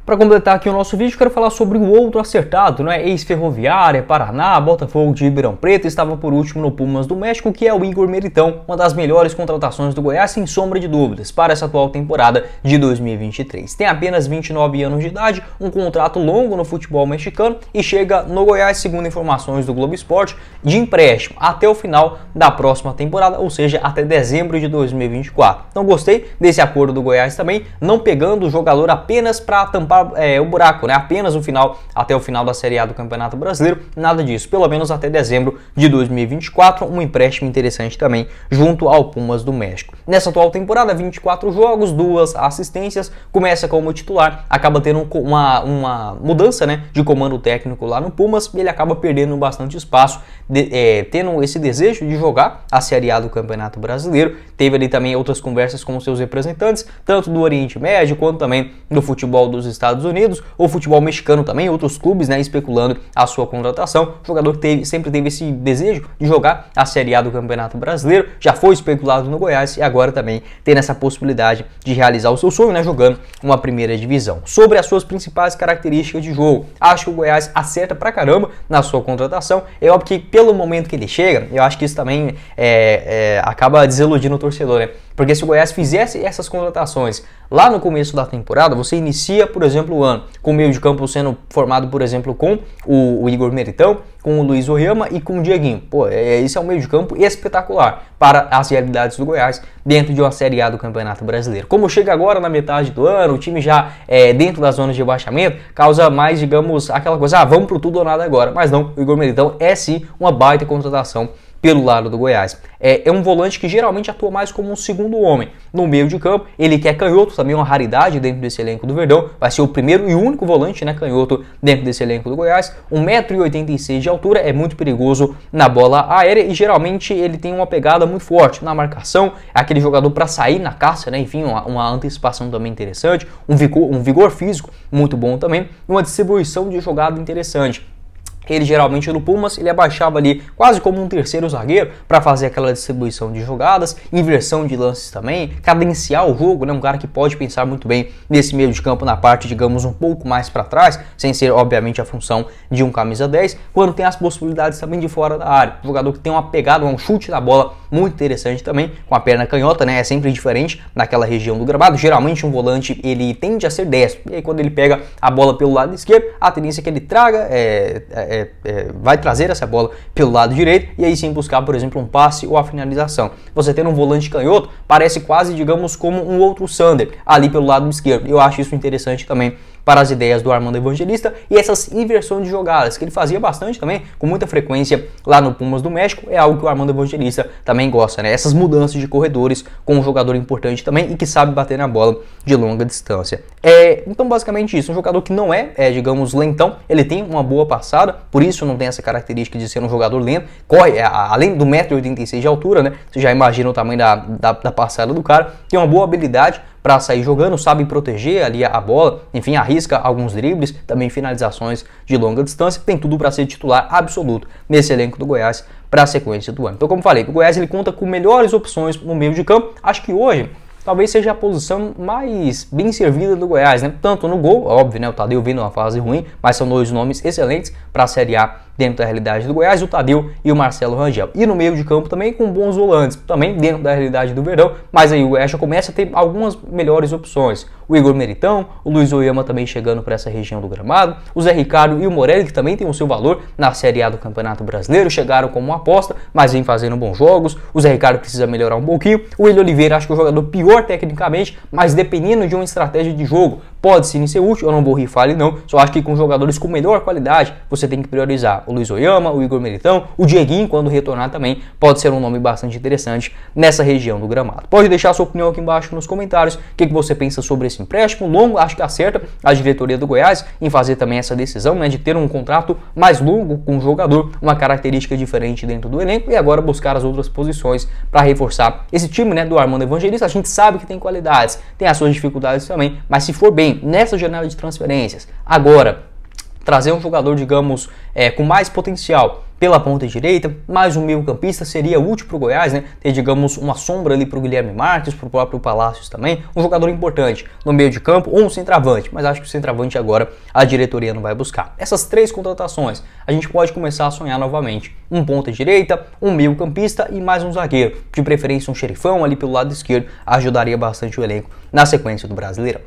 Para completar aqui o nosso vídeo, quero falar sobre o outro acertado, né? Ex-Ferroviária, Paraná, Botafogo de Ribeirão Preto, estava por último no Pumas do México, que é o Igor Militão, uma das melhores contratações do Goiás, sem sombra de dúvidas, para essa atual temporada de 2023. Tem apenas 29 anos de idade, um contrato longo no futebol mexicano e chega no Goiás, segundo informações do Globo Esporte, de empréstimo até o final da próxima temporada, ou seja, até dezembro de 2024. Então gostei desse acordo do Goiás também, não pegando o jogador apenas para tampar o buraco, né? Apenas até o final da Série A do Campeonato Brasileiro, nada disso, pelo menos até dezembro de 2024, um empréstimo interessante também junto ao Pumas do México. Nessa atual temporada, 24 jogos, 2 assistências, começa como titular, acaba tendo uma mudança, né, de comando técnico lá no Pumas, e ele acaba perdendo bastante espaço, tendo esse desejo de jogar a Série A do Campeonato Brasileiro. Teve ali também outras conversas com os seus representantes, tanto do Oriente Médio quanto também do futebol dos Estados Unidos, ou futebol mexicano também, outros clubes, né, especulando a sua contratação. O jogador sempre teve esse desejo de jogar a Série A do Campeonato Brasileiro, já foi especulado no Goiás e agora também tem essa possibilidade de realizar o seu sonho, né, jogando uma primeira divisão. Sobre as suas principais características de jogo, acho que o Goiás acerta pra caramba na sua contratação. É óbvio que pelo momento que ele chega, eu acho que isso também acaba desiludindo o torcedor, né? Porque se o Goiás fizesse essas contratações lá no começo da temporada, você inicia, por exemplo, o ano com o meio de campo sendo formado, por exemplo, com o Igor Militão, com o Luiz Oyama e com o Dieguinho. Pô, esse é um meio de campo espetacular para as realidades do Goiás dentro de uma Série A do Campeonato Brasileiro. Como chega agora na metade do ano, o time já dentro das zonas de rebaixamento, causa mais, digamos, aquela coisa, vamos pro tudo ou nada agora. Mas não, o Igor Militão é sim uma baita contratação pelo lado do Goiás. É um volante que geralmente atua mais como um segundo homem no meio de campo. Ele que é canhoto, também uma raridade dentro desse elenco do Verdão. Vai ser o primeiro e único volante, né, canhoto dentro desse elenco do Goiás. 1,86 m de altura, é muito perigoso na bola aérea e geralmente ele tem uma pegada muito forte na marcação. É aquele jogador para sair na caça, né? Enfim, uma antecipação também interessante, um vigor físico muito bom também, uma distribuição de jogada interessante. Ele geralmente no Pumas, ele abaixava ali quase como um terceiro zagueiro para fazer aquela distribuição de jogadas, inversão de lances também, cadenciar o jogo, né? Um cara que pode pensar muito bem nesse meio de campo na parte, digamos, um pouco mais para trás, sem ser obviamente a função de um camisa 10, quando tem as possibilidades também de fora da área. Um jogador que tem uma pegada, um chute na bola muito interessante também, com a perna canhota, né? É sempre diferente naquela região do gramado. Geralmente um volante, ele tende a ser destro, e aí quando ele pega a bola pelo lado esquerdo, a tendência é que ele traga, vai trazer essa bola pelo lado direito e aí sim buscar, por exemplo, um passe ou a finalização. Você tendo um volante canhoto, parece quase, digamos, como um outro Sander ali pelo lado esquerdo. Eu acho isso interessante também para as ideias do Armando Evangelista e essas inversões de jogadas, que ele fazia bastante também, com muita frequência lá no Pumas do México, é algo que o Armando Evangelista também gosta, né? Essas mudanças de corredores com um jogador importante também e que sabe bater na bola de longa distância. Então, basicamente isso, um jogador que não digamos, lentão, ele tem uma boa passada, por isso não tem essa característica de ser um jogador lento, corre, além do 1,86 m de altura, né? Você já imagina o tamanho da passada do cara, tem uma boa habilidade para sair jogando, sabe proteger ali a bola, enfim, arrisca alguns dribles, também finalizações de longa distância, tem tudo para ser titular absoluto nesse elenco do Goiás para a sequência do ano. Então, como falei, o Goiás ele conta com melhores opções no meio de campo, acho que hoje talvez seja a posição mais bem servida do Goiás, né? Tanto no gol, óbvio, né? O Tadeu vindo uma fase ruim, mas são dois nomes excelentes para a Série A dentro da realidade do Goiás, o Tadeu e o Marcelo Rangel. E no meio de campo também com bons volantes, também dentro da realidade do Verdão, mas aí o Goiás já começa a ter algumas melhores opções. O Igor Militão, o Luiz Oyama também chegando para essa região do gramado, o Zé Ricardo e o Morelli, que também tem o seu valor na Série A do Campeonato Brasileiro, chegaram como uma aposta, mas vem fazendo bons jogos. O Zé Ricardo precisa melhorar um pouquinho. O Willian Oliveira, acho que é o jogador pior tecnicamente, mas dependendo de uma estratégia de jogo, pode sim ser útil. Eu não vou rifar ele não, só acho que com jogadores com melhor qualidade, você tem que priorizar o Luiz Oyama, o Igor Militão, o Dieguinho, quando retornar também, pode ser um nome bastante interessante nessa região do gramado. Pode deixar sua opinião aqui embaixo nos comentários, o que você pensa sobre esse empréstimo longo. Acho que acerta a diretoria do Goiás em fazer também essa decisão, né, de ter um contrato mais longo com o jogador, uma característica diferente dentro do elenco, e agora buscar as outras posições para reforçar esse time, né, do Armando Evangelista. A gente sabe que tem qualidades, tem as suas dificuldades também, mas se for bem nessa janela de transferências, agora trazer um jogador, digamos, com mais potencial pela ponta direita, mais um meio-campista seria útil para o Goiás, né? Ter, digamos, uma sombra ali para o Guilherme Marques, para o próprio Palácios também, um jogador importante no meio de campo ou um centroavante, mas acho que o centroavante agora a diretoria não vai buscar. Essas 3 contratações, a gente pode começar a sonhar novamente. Um ponta direita, um meio-campista e mais um zagueiro, de preferência um xerifão ali pelo lado esquerdo, ajudaria bastante o elenco na sequência do Brasileirão.